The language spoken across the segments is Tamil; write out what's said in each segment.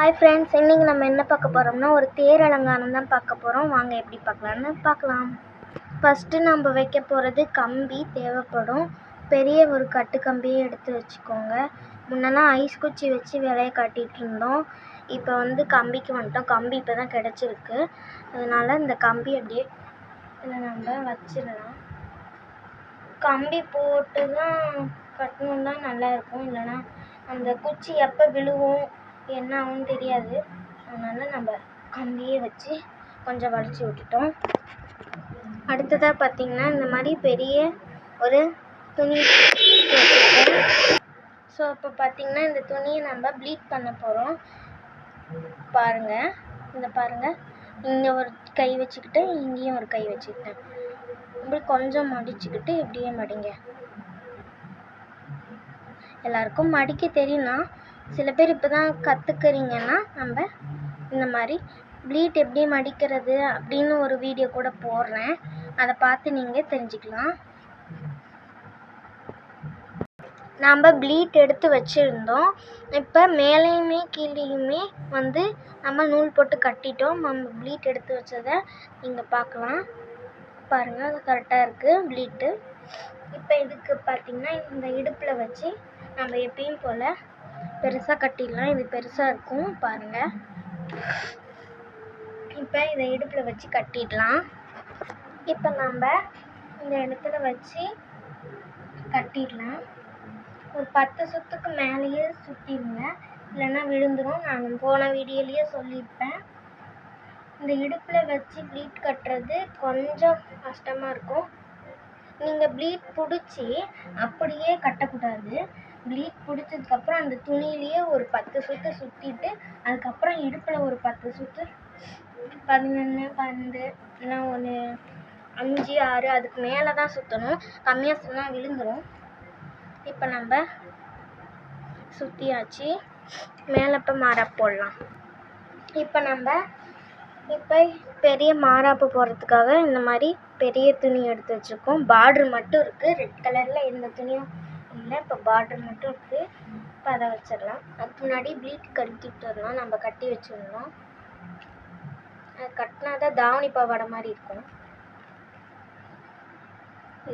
ஹாய் ஃப்ரெண்ட்ஸ், இன்றைக்கி நம்ம என்ன பார்க்க போகிறோம்னா ஒரு தேர் அலங்காரம் தான் பார்க்க போகிறோம். வாங்க எப்படி பார்க்கலான்னு பார்க்கலாம். ஃபஸ்ட்டு நம்ம வைக்க போகிறது கம்பி தேவைப்படும். பெரிய ஒரு கட்டு கம்பியை எடுத்து வச்சுக்கோங்க. முன்னெல்லாம் ஐஸ் குச்சி வச்சு வேலையை காட்டிகிட்டு இருந்தோம். இப்போ கம்பிக்கு வந்துட்டோம். கம்பி இப்போ தான் கிடச்சிருக்கு. அதனால் இந்த கம்பி அப்படியே இதில் நம்ம வச்சிடலாம். கம்பி போட்டு தான் கட்டணுன்னா நல்லாயிருக்கும். இல்லைனா அந்த குச்சி எப்போ விழுவும் என்ன ஆகும்னு தெரியாது. அதனால் நம்ம கம்பியே வச்சு கொஞ்சம் வலிச்சு விட்டுட்டோம். அடுத்ததாக பார்த்திங்கன்னா இந்த மாதிரி பெரிய ஒரு துணி வச்சுருக்கோம். ஸோ இப்போ பார்த்திங்கன்னா இந்த துணியை நம்ம ப்ளீட் பண்ண போகிறோம். பாருங்கள், இங்கே ஒரு கை வச்சுக்கிட்டு இங்கேயும் ஒரு கை வச்சுக்கிட்டேன். இப்படி கொஞ்சம் மடிச்சுக்கிட்டு இப்படியே மடிங்க. எல்லாருக்கும் மடிக்க தெரியும்னா, சில பேர் இப்போ தான் கற்றுக்கிறீங்கன்னா நம்ம இந்த மாதிரி ப்ளீட் எப்படி மடிக்கிறது அப்படின்னு ஒரு வீடியோ கூட போடுறேன். அதை பார்த்து நீங்கள் தெரிஞ்சுக்கலாம். நம்ம ப்ளீட் எடுத்து வச்சுருந்தோம். இப்போ மேலேயுமே கீழேயுமே நம்ம நூல் போட்டு கட்டிட்டோம். நம்ம ப்ளீட் எடுத்து வச்சதை நீங்கள் பார்க்கலாம். பாருங்கள், அது கரெக்டாக இருக்குது ப்ளீட்டு. இப்போ இதுக்கு பார்த்திங்கன்னா இந்த இடுப்பில் வச்சு நம்ம எப்பயும் போல் பெருசாக கட்டிடலாம். இது பெருசாக இருக்கும் பாருங்கள். இப்போ இதை இடுப்பில் வச்சு கட்டிடலாம். இப்போ நம்ம இந்த இடத்துல வச்சு கட்டிடலாம். ஒரு 10 சுற்றுக்கு மேலேயே சுற்றிடுங்க, இல்லைன்னா விழுந்துடும். நான் போன வீடியோலேயே சொல்லியிருப்பேன். இந்த இடுப்பில் வச்சு ப்ளீட் கட்டுறது கொஞ்சம் கஷ்டமாக இருக்கும். நீங்கள் ப்ளீட் பிடிச்சி அப்படியே கட்டக்கூடாது. ப்ளீட் பிடிச்சதுக்கப்புறம் அந்த துணியிலேயே ஒரு 10 சுற்று சுற்றிட்டு அதுக்கப்புறம் இடுப்பில் ஒரு 10 சுற்று 11, 12 இல்லைனா 1, 5, 6 அதுக்கு மேலே தான் சுற்றணும். கம்மியாக சொன்னால் விழுந்துடும். இப்போ நம்ம சுற்றியாச்சு. மேலே இப்போ மாறாப்பு போடலாம். இப்போ பெரிய மாறாப்பு போடுறதுக்காக இந்த மாதிரி பெரிய துணி எடுத்து வச்சுருக்கோம். பார்ட்ரு மட்டும் இருக்குது. ரெட் கலரில் எந்த துணியும் இல்லை. இப்போ பார்ட்ரு மட்டும் இருக்குது. இப்போ அதை வச்சிடலாம். அதுக்கு முன்னாடி ப்ளீட் கட்டிட்டு வரலாம். நம்ம கட்டி வச்சுருந்தோம். அது கட்டினா தான் தாவணி பாவாடை மாதிரி இருக்கும்.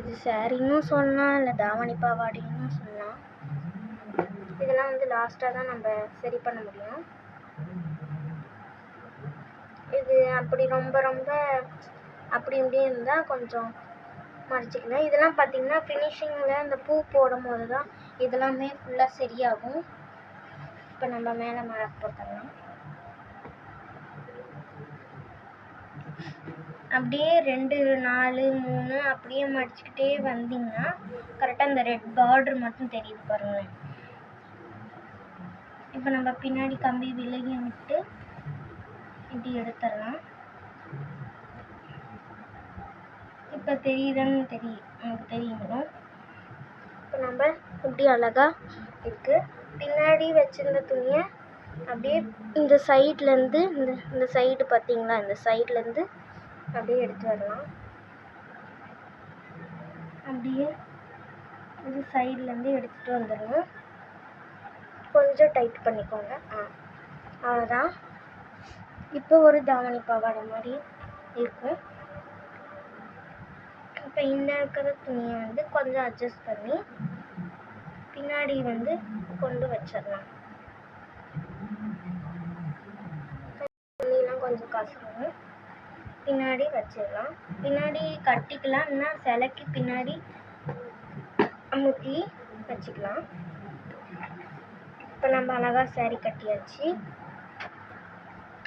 இது சாரின்னு சொல்லலாம், இல்லை தாவணி பாவாடைன்னு சொல்லலாம். இதெல்லாம் லாஸ்ட்டாக தான் நம்ம சரி பண்ண முடியும். இது அப்படி ரொம்ப அப்படி இப்படி இருந்தால் கொஞ்சம் மடிச்சிக்கலாம். இதெல்லாம் பார்த்திங்கன்னா ஃபினிஷிங்கில் இந்த பூ போடும் போது தான் இதெல்லாமே ஃபுல்லாக சரியாகும். இப்போ நம்ம மேலே மார்க் போட்டுடலாம். அப்படியே 2, 4, 3 அப்படியே மடிச்சுக்கிட்டே வந்தீங்கன்னா கரெக்டாக இந்த ரெட் பார்டர் மட்டும் தெரியுது பாருங்கள். இப்போ நம்ம பின்னாடி கம்பி விலகி விட்டு இப்படி எடுத்துடலாம். இப்போ தெரியுதுன்னு நமக்கு தெரியும். இப்போ நம்ம இப்படி அழகாக இருக்குது. பின்னாடி வச்சிருந்த துணியை அப்படியே இந்த சைட்லேருந்து இந்த சைடு பார்த்திங்களா, இந்த சைட்லேருந்து அப்படியே எடுத்து வரலாம். அப்படியே இந்த சைட்லேருந்து எடுத்துகிட்டு வந்துடணும். கொஞ்சம் டைட் பண்ணிக்கோங்க. அவ்வளோதான். இப்போ ஒரு தாவணி பாவாடை மாதிரி இருக்கும். இப்போ இந்த இருக்கிற துணியை கொஞ்சம் அட்ஜஸ்ட் பண்ணி பின்னாடி கொண்டு வச்சிடலாம். துணியெலாம் கொஞ்சம் கசக்கணும். பின்னாடி வச்சிடலாம். பின்னாடி கட்டிக்கலாம், இல்லைன்னா சிலைக்கு பின்னாடி அமுத்தி வச்சுக்கலாம். இப்போ நம்ம அழகாக சாரி கட்டியாச்சு.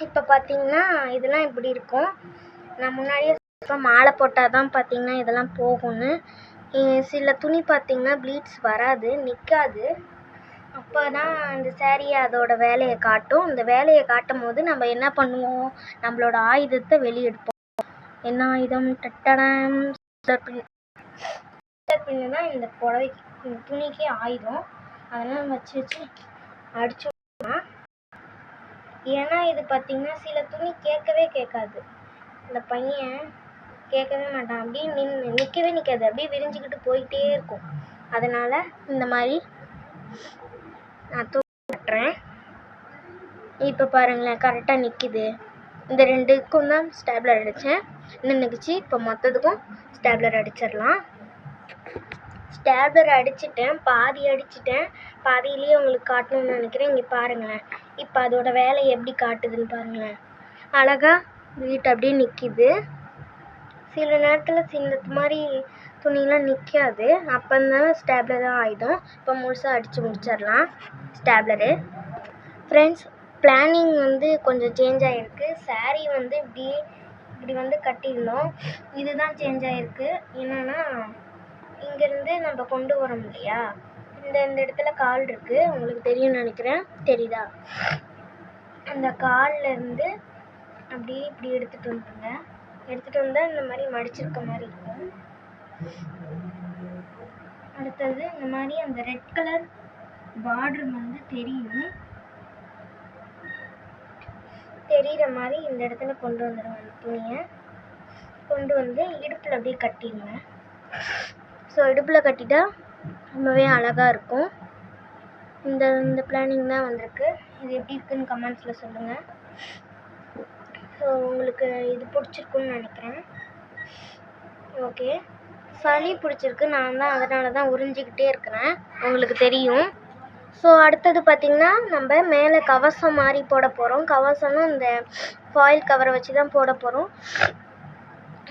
இப்போ பார்த்திங்கன்னா இதெல்லாம் இப்படி இருக்கும். நான் முன்னாடியே இப்போ மாலை போட்டால் தான் பார்த்திங்கன்னா இதெல்லாம் போகும்னு. சில துணி பார்த்திங்கன்னா ப்ளீட்ஸ் வராது, நிற்காது. அப்போ தான் இந்த சாரியை அதோட வேலையை காட்டும். இந்த வேலையை காட்டும் போது நம்ம என்ன பண்ணுவோம், நம்மளோட ஆயுதத்தை வெளியெடுப்போம். என்ன ஆயுதம்? டட்டடம் பின்னு தான் இந்த புடவைக்கு இந்த துணிக்கே ஆயுதம். அதெல்லாம் வச்சு அடிச்சோம்னா, ஏன்னா இது பார்த்திங்கன்னா சில துணி கேட்கவே கேட்காது. இந்த பையன் கேட்கவே மாட்டான். அப்படியே நிற்கவே நிற்காது, அப்படியே விரிஞ்சிக்கிட்டு போயிட்டே இருக்கும். அதனால் இந்த மாதிரி நான் தூக்கி கட்டுறேன். இப்போ பாருங்களேன், கரெக்டாக நிற்கிது. இந்த 2க்கும் தான் ஸ்டாப்லர் அடித்தேன், நின்றுக்குச்சு. இப்போ மொத்தத்துக்கும் ஸ்டாப்லர் அடிச்சிடலாம். ஸ்டாப்லர் அடிச்சிட்டேன், பாதி அடிச்சிட்டேன். பாதியிலேயே உங்களுக்கு காட்டணும்னு நினைக்கிறேன். இங்கே பாருங்களேன், இப்போ அதோட வேலை எப்படி காட்டுதுன்னு பாருங்களேன். அழகாக வீட்டு அப்படியே நிற்கிது. சில நேரத்தில் சின்ன மாதிரி துணியெலாம் நிற்காது, அப்போ இருந்தாலும் ஸ்டாப்லர் தான் ஆகிடும். இப்போ முழுசாக அடித்து முடிச்சிடலாம் ஸ்டாப்லரு. ஃப்ரெண்ட்ஸ், பிளானிங் வந்து கொஞ்சம் சேஞ்ச் ஆகிருக்கு. சாரீ வந்து இப்படி வந்து கட்டியிருந்தோம். இதுதான் சேஞ்ச் ஆகிருக்கு. என்னென்னா, இங்கேருந்து நம்ம கொண்டு வரோம் இல்லையா, இந்த இடத்துல கால் இருக்குது, உங்களுக்கு தெரியும்னு நினைக்கிறேன். தெரியுதா? அந்த கால்லேருந்து அப்படியே இப்படி எடுத்துகிட்டு வந்துடுங்க. எடுத்துகிட்டு வந்தால் இந்த மாதிரி மடிச்சிருக்க மாதிரி இருக்கும். அடுத்தது இந்த மாதிரி அந்த ரெட் கலர் பார்டர் வந்து தெரிகிற மாதிரி இந்த இடத்துல கொண்டு வந்துடுங்க. அந்த துணியை கொண்டு வந்து இடுப்பில் அப்படியே கட்டிடுங்க. ஸோ இடுப்பில் கட்டிட்டா ரொம்பவே அழகாக இருக்கும். இந்த பிளானிங் தான் வந்திருக்கு. இது எப்படி இருக்குன்னு கமெண்ட்ஸில் சொல்லுங்கள். ஸோ உங்களுக்கு இது பிடிச்சிருக்குன்னு நினைக்கிறேன். ஓகே, சளி பிடிச்சிருக்கு, நான் தான் அதனால தான் உறிஞ்சிக்கிட்டே இருக்கிறேன், உங்களுக்கு தெரியும். ஸோ அடுத்தது பார்த்திங்கன்னா, நம்ம மேலே கவசம் மாதிரி போட போகிறோம். கவசம்னு இந்த ஃபாயில் கவரை வச்சு தான் போட போகிறோம்.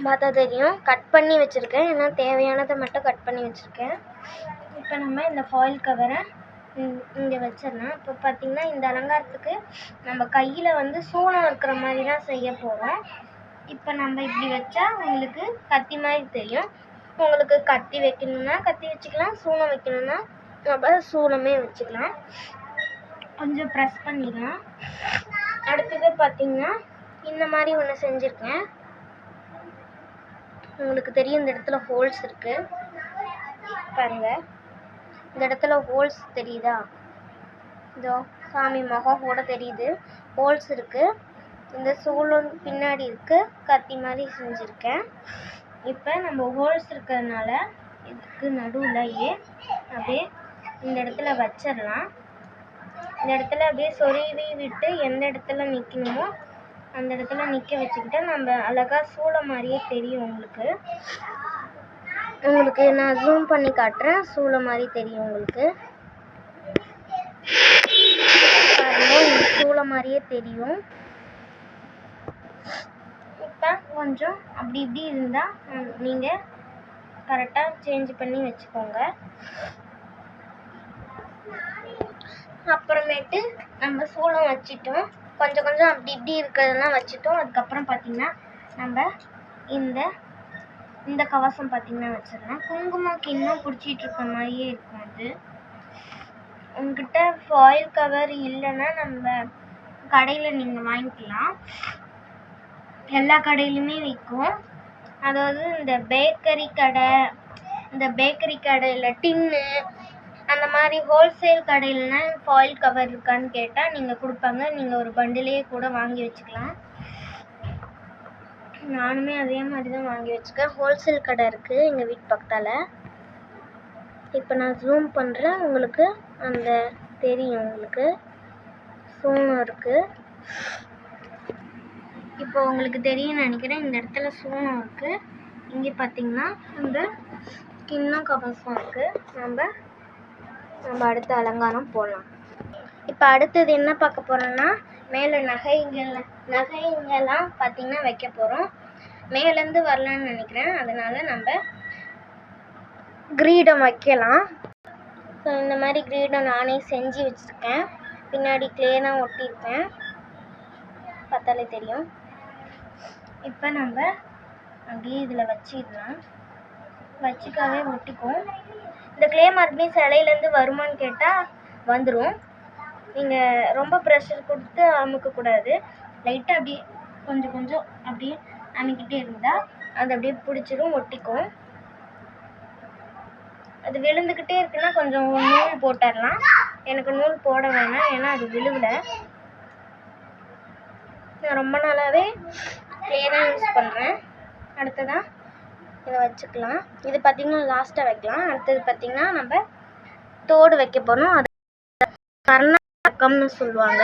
பார்த்தா தெரியும், கட் பண்ணி வச்சுருக்கேன். ஏன்னா தேவையானதை மட்டும் கட் பண்ணி வச்சுருக்கேன். இப்போ நம்ம இந்த ஃபாயில் கவரை இங்கே வச்சிடலாம். இப்போ பார்த்திங்கன்னா, இந்த அலங்காரத்துக்கு நம்ம கையில் வந்து சூளம் இருக்கிற மாதிரி தான் செய்ய போகிறோம். இப்போ நம்ம இப்படி வச்சா உங்களுக்கு கத்தி மாதிரி தெரியும். உங்களுக்கு கத்தி வைக்கணும்னா கத்தி வச்சுக்கலாம், சூளம் வைக்கணும்னா நம்ம சூளமே வச்சுக்கலாம். கொஞ்சம் ப்ரெஸ் பண்ணிடலாம். அடுத்தது பார்த்திங்கன்னா, இந்த மாதிரி ஒன்று செஞ்சுருக்கேன். உங்களுக்கு தெரியும், இந்த இடத்துல ஹோல்ஸ் இருக்குது பாருங்கள். இந்த இடத்துல ஹோல்ஸ் தெரியுதா? இதோ சாமி முகம் கூட தெரியுது, ஹோல்ஸ் இருக்குது. இந்த சூளம் பின்னாடி இருக்குது, கத்தி மாதிரி செஞ்சுருக்கேன். இப்போ நம்ம ஹோல்ஸ் இருக்கிறதுனால இதுக்கு நடுவுலையே அப்படியே இந்த இடத்துல வச்சிடலாம். இந்த இடத்துல அப்படியே சொருவி விட்டு எந்த இடத்துல நிற்கணுமோ அந்த இடத்துல நிற்க வச்சுக்கிட்டா நம்ம அழகாக சூளம் மாதிரியே தெரியும். உங்களுக்கு நான் ஜூம் பண்ணி காட்டுறேன், சூளம் மாதிரி தெரியும் உங்களுக்கு. பாருங்க, சூளம் மாதிரியே தெரியும். இப்போ கொஞ்சம் அப்படி இப்படி இருந்தால் நீங்கள் கரெக்டாக சேஞ்ச் பண்ணி வச்சுக்கோங்க. அப்புறமேட்டு நம்ம சூளம் வச்சிட்டோம், கொஞ்சம் கொஞ்சம் அப்படி இப்படி இருக்கிறதெல்லாம் வச்சுட்டோம். அதுக்கப்புறம் பார்த்திங்கன்னா, நம்ம இந்த கவசம் பார்த்திங்கன்னா வச்சிடலாம். குங்குமம் கிண்ணம் பிடிச்சிட்டு இருக்க மாதிரியே இருக்கும். அது உங்ககிட்ட ஃபாயில் கவர் இல்லைன்னா நம்ம கடையில் நீங்கள் வாங்கிக்கலாம். எல்லா கடையிலுமே விற்கும். அதாவது இந்த பேக்கரி கடையில் டின்னு அந்த மாதிரி ஹோல்சேல் கடையிலலாம் ஃபாயில் கவர் இருக்கான்னு கேட்டால் நீங்கள் கொடுப்பாங்க. நீங்கள் ஒரு பண்டிலே கூட வாங்கி வச்சுக்கலாம். நானுமே அதே மாதிரி தான் வாங்கி வச்சுக்கேன். ஹோல்சேல் கடை இருக்குது எங்கள் வீட்டு பக்கத்தால். இப்போ நான் ஜூம் பண்ணுறேன், உங்களுக்கு அந்த தெரியும். உங்களுக்கு சூனம் இருக்குது. இப்போ உங்களுக்கு தெரியும்னு நினைக்கிறேன். இந்த இடத்துல சூனம் இருக்குது. இங்கே பார்த்திங்கன்னா இந்த கிண்ணம் கவசம் இருக்குது. நம்ம அடுத்த அலங்காரம் போடலாம். இப்போ அடுத்தது என்ன பார்க்க போகிறோன்னா, மேலே நகைங்கெல்லாம் பார்த்திங்கன்னா வைக்க போகிறோம். மேலேருந்து வரலான்னு நினைக்கிறேன், அதனால் நம்ம கிரீடம் வைக்கலாம். ஸோ இந்த மாதிரி கிரீடம் நானே செஞ்சு வச்சுருக்கேன். பின்னாடி க்ளே தான் ஒட்டியிருக்கேன், பார்த்தாலே தெரியும். இப்போ நம்ம அப்படியே இதில் வச்சிடலாம். வச்சுக்காவே ஒட்டிக்கும். இந்த க்ளே மறுபடியும் சிலையிலேருந்து வருமானு கேட்டால் வந்துடும். நீங்கள் ரொம்ப ப்ரெஷர் கொடுத்து அமுக்கக்கூடாது. லைட்டாக அப்படியே கொஞ்சம் கொஞ்சம் அப்படியே அமுக்கிட்டே இருந்தால் அது அப்படியே பிடிச்சிடும், ஒட்டிக்கும். அது விழுந்துக்கிட்டே இருக்குன்னா கொஞ்சம் நூல் போட்டுடலாம். எனக்கு நூல் போட வேணாம், ஏன்னா அது விழுவலை. நான் ரொம்ப நாளாகவே க்ளே தான் யூஸ் பண்ணுறேன். அடுத்ததான் இதை வச்சுக்கலாம். இது பார்த்திங்கன்னா லாஸ்ட்டாக வைக்கலாம். அடுத்தது பார்த்திங்கன்னா நம்ம தோடு வைக்க போகிறோம். அது கர்நாடகம்னு சொல்லுவாங்க.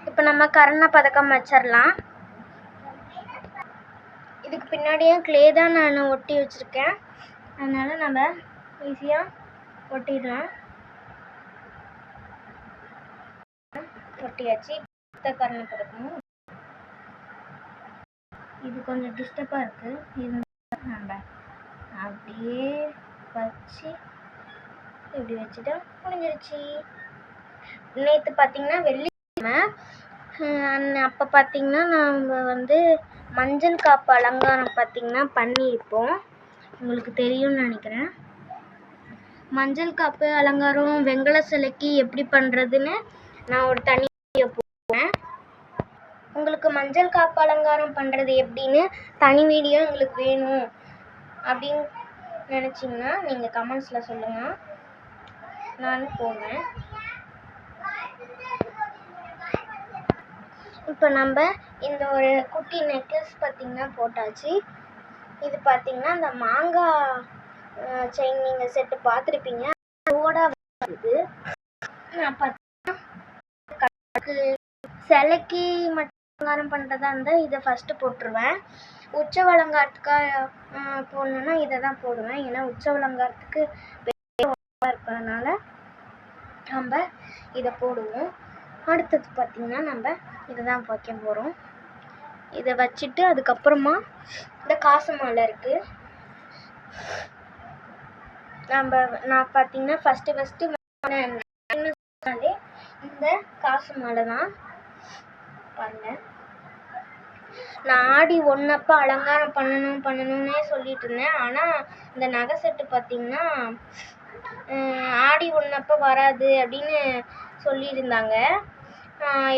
இப்போ இப்போ நம்ம கர்ண பதக்கம் வச்சிடலாம். இதுக்கு பின்னாடியும் க்ளே தான் நான் ஒட்டி வச்சுருக்கேன், அதனால் நம்ம ஈஸியாக ஒட்டிடலாம். ஒட்டியாச்சு. கர்ண பதக்கமும் இது கொஞ்சம் டிஸ்டர்பாக இருக்குது, இது நம்ம அப்படியே வச்சு இப்படி வச்சுட்டா முடிஞ்சிருச்சு. நேற்று பார்த்தீங்கன்னா வெள்ளிக்கிழமை, அப்போ பார்த்தீங்கன்னா நம்ம வந்து மஞ்சள் காப்பு அலங்காரம் பார்த்தீங்கன்னா பண்ணியிருப்போம், உங்களுக்கு தெரியும்னு நினைக்கிறேன். மஞ்சள் காப்பு அலங்காரம் வெங்கல சிலைக்கு எப்படி பண்ணுறதுன்னு நான் ஒரு தனி வீடியோ போடுவேன். உங்களுக்கு மஞ்சள் காப்பு அலங்காரம் பண்ணுறது எப்படின்னு தனி வீடியோ உங்களுக்கு வேணும் அப்படின்னு நினச்சிங்கன்னா நீங்கள் கமெண்ட்ஸில் சொல்லுங்கள், நான் போடுவேன். இப்போ நம்ம இந்த ஒரு குட்டி நெக்லஸ் பார்த்திங்கன்னா போட்டாச்சு. இது பார்த்திங்கன்னா இந்த மாங்காய் செயின் நீங்கள் செட்டு பார்த்துருப்பீங்க, அதோட இது நான் சிலைக்கு மட்டும் அலங்காரம் பண்ணுறதா இருந்தால் இதை ஃபஸ்ட்டு போட்டுருவேன். உற்சவ அலங்காரத்துக்காக போடணுன்னா இதை தான் போடுவேன், ஏன்னா உற்சவ அலங்காரத்துக்கு இருக்கிறதுனால நம்ம இதை போடுவோம். அடுத்தது பார்த்திங்கன்னா நம்ம இதை தான் வைக்க போகிறோம். இதை வச்சுட்டு அதுக்கப்புறமா இந்த காசு மாலை இருக்குது. நான் பார்த்திங்கன்னா ஃபஸ்ட்டு இந்த காசு மாலை தான் பாருங்க. நான் ஆடி 1 அப்போ அலங்காரம் பண்ணணும்னே சொல்லிட்டு இருந்தேன், ஆனால் இந்த நகை செட்டு பார்த்திங்கன்னா ஆடி 1 அப்போ வராது அப்படின்னு சொல்லியிருந்தாங்க.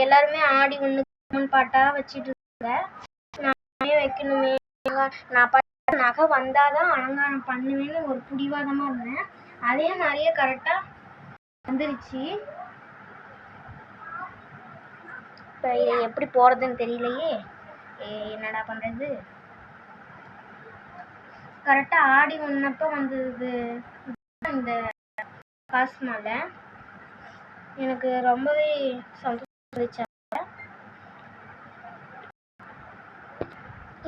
எல்லாருமே ஆடி 1 பாட்டாக வச்சுட்டு இருந்தாங்க. நான் வைக்கணுமே, நான் நகை வந்தால் தான் அலங்காரம் பண்ணுவேன்னு ஒரு பிடிவாதமாக இருந்தேன். அதே நிறைய கரெக்டாக வந்துருச்சு. இப்போ எப்படி போகிறதுன்னு தெரியலையே, என்னடா பண்ணுறது. கரெக்டாக ஆடி 1 அப்போ வந்தது இந்த காசு மாலை. எனக்கு ரொம்பவே சந்தோஷம் இருந்துச்சு.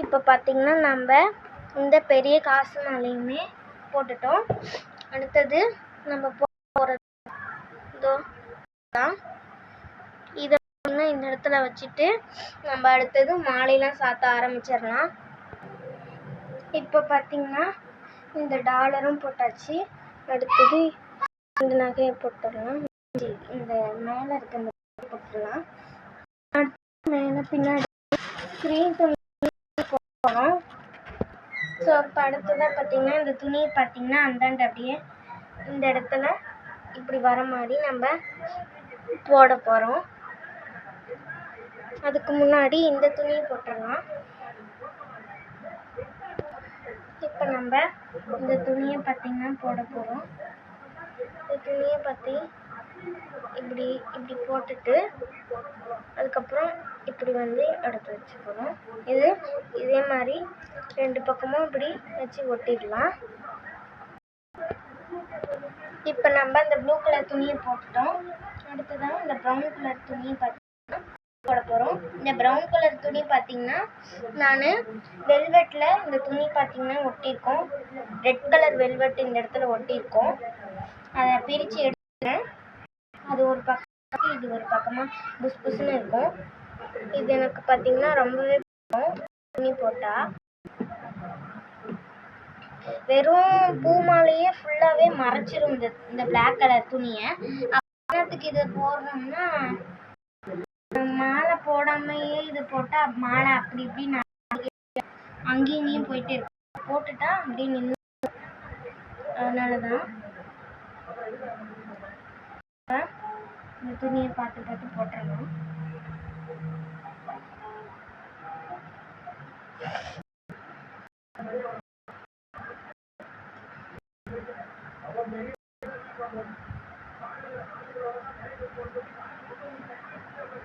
இப்போ பார்த்திங்கன்னா நம்ம இந்த பெரிய காசு மாலையுமே போட்டுட்டோம். அடுத்தது நம்ம போகிறது இதோ தான். இதை இந்த இடத்துல வச்சுட்டு நம்ம அடுத்தது மாலையெல்லாம் சாத்த ஆரம்பிச்சிடலாம். இப்போ பார்த்திங்கன்னா இந்த டாலரும் போட்டாச்சு. அடுத்தது இந்த நகையை போட்டுடலாம். இந்த மேலே இருக்க இந்த போட்டுடலாம். மேலே பின்னாடி ஸ்க்ரீன் துணி போடணும். ஸோ இப்போ அடுத்ததாக பார்த்திங்கன்னா இந்த துணியை பார்த்திங்கன்னா அந்தாண்ட அப்படியே இந்த இடத்துல இப்படி வர மாதிரி நம்ம போட போகிறோம். அதுக்கு முன்னாடி இந்த துணியை போட்டுடலாம். இப்போ நம்ம இந்த துணியை பார்த்திங்கன்னா போட போகிறோம். இந்த துணியை பற்றி இப்படி போட்டுட்டு அதுக்கப்புறம் இப்படி வந்து எடுத்து வச்சுக்கணும். இதே மாதிரி 2 பக்கமும் இப்படி வச்சு ஒட்டிடலாம். இப்போ நம்ம இந்த ப்ளூ கலர் துணியை போட்டுட்டோம். அடுத்ததான் இந்த ப்ரௌன் கலர் துணியை பார்த்தீங்கன்னா போட போகிறோம். இந்த ப்ரௌன் கலர் துணி பார்த்திங்கன்னா நான் வெல்வெட்டில் இந்த துணி பார்த்திங்கன்னா ஒட்டியிருக்கோம். ரெட் கலர் வெல்வெட் இந்த இடத்துல ஒட்டியிருக்கோம். அதை பிரித்து எடுத்துக்கிறேன். அது ஒரு பக்கம், இது ஒரு பக்கமாக புஸ் புஸ்ன்னு இருக்கும். இது எனக்கு பார்த்திங்கன்னா ரொம்பவே பிடிக்கும். துணி போட்டால் வெறும் பூ மாலையே ஃபுல்லாகவே மறைச்சிரும் இந்த பிளாக் கலர் துணியை. அப்போத்துக்கு இதை போடுறோம்னா மாலை போடாமையே இது போட்டால் மாலை அப்படி இப்படி அங்கேயும் இங்கேயும் போயிட்டே இருக்கும். போட்டுட்டா அப்படி நின்று, அதனால தான் இந்த துணியை பார்த்து போட்டுறணும்.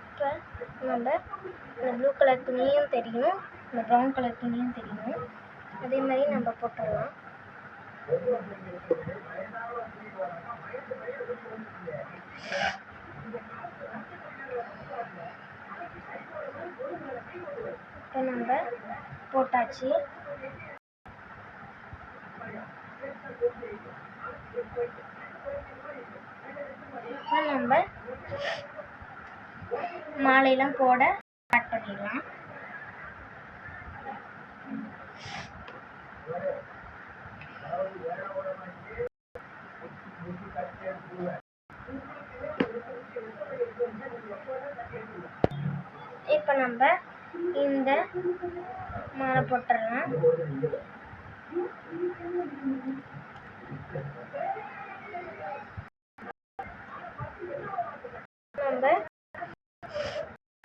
இப்போ நம்ம இந்த ப்ளூ கலர் துணியும் தெரியணும், இந்த ப்ரௌன் கலர் துணியும் தெரியணும். அதே மாதிரி நம்ம போட்டுடலாம். இப்போ நம்ம போட்டாச்சு. இப்போ நம்ம மாலையெல்லாம் போட ஸ்டார்ட் பண்ணிடலாம். இப்போ நம்ம இந்த மாலை போட்டுடலாம். நம்ம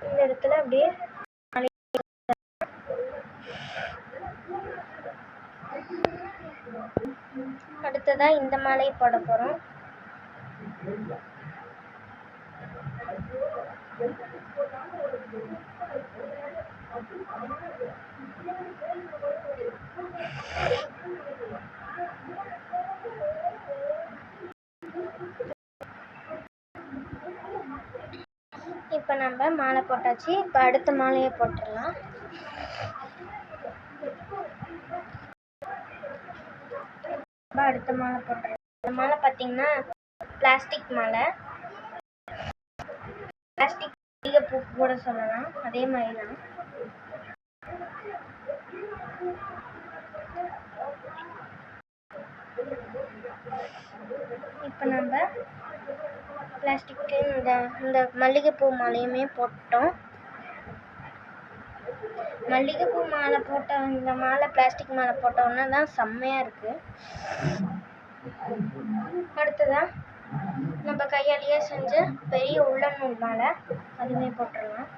இந்த இடத்துல அப்படியே அடுத்ததா இந்த மாலையை போட போறோம். இப்போ நம்ம மாலை போட்டாச்சு. இப்போ அடுத்த மாலையை போட்டுடலாம். அடுத்த மாலை போட்டுடலாம். இந்த மாலை பார்த்தீங்கன்னா பிளாஸ்டிக் மாலை. பிளாஸ்டிக் பூ கூட சொல்லலாம். அதே மாதிரி தான். இப்போ நம்ம பிளாஸ்டிக்கு இந்த மல்லிகைப்பூ மாலையுமே போட்டோம். மல்லிகைப்பூ மாலை போட்ட இந்த மாலை பிளாஸ்டிக் மாலை போட்டோன்னா தான் செம்மையாக இருக்குது. அடுத்ததாக நம்ம கையாலேயே செஞ்ச பெரிய உள்ளன் நூல் மாலை அதுவுமே போட்டுடலாம்.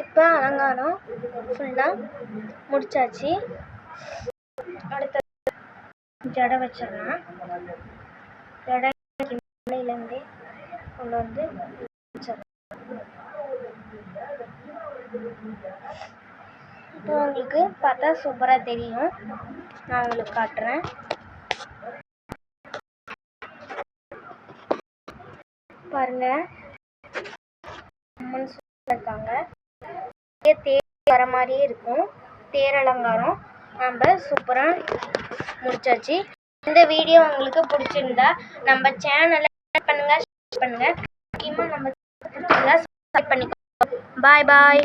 இப்போ அலங்காரம் ஃபுல்லாக முடிச்சாச்சு. அடுத்த ஜடை வச்சிடலாம். ஜடை மலையிலேருந்தே கொண்டு வந்து வச்சிடலாம். இப்போ உங்களுக்கு பார்த்தா சூப்பராக தெரியும். நான் உங்களுக்கு காட்டுறேன். பாருங்க, அம்மன் சூப்பராக இருக்காங்க. தேர் வர மாதிரியே இருக்கும். தேர் அலங்காரம் நம்ம சூப்பராக முடிச்சாச்சு. இந்த வீடியோ உங்களுக்கு பிடிச்சிருந்தா நம்ம சேனலை லைக் பண்ணுங்க, ஷேர் பண்ணுங்க. முக்கியமாக நம்ம பிடிச்சிருந்தா சப்ஸ்கிரைப் பண்ணிக்கோங்க. பாய் பாய்.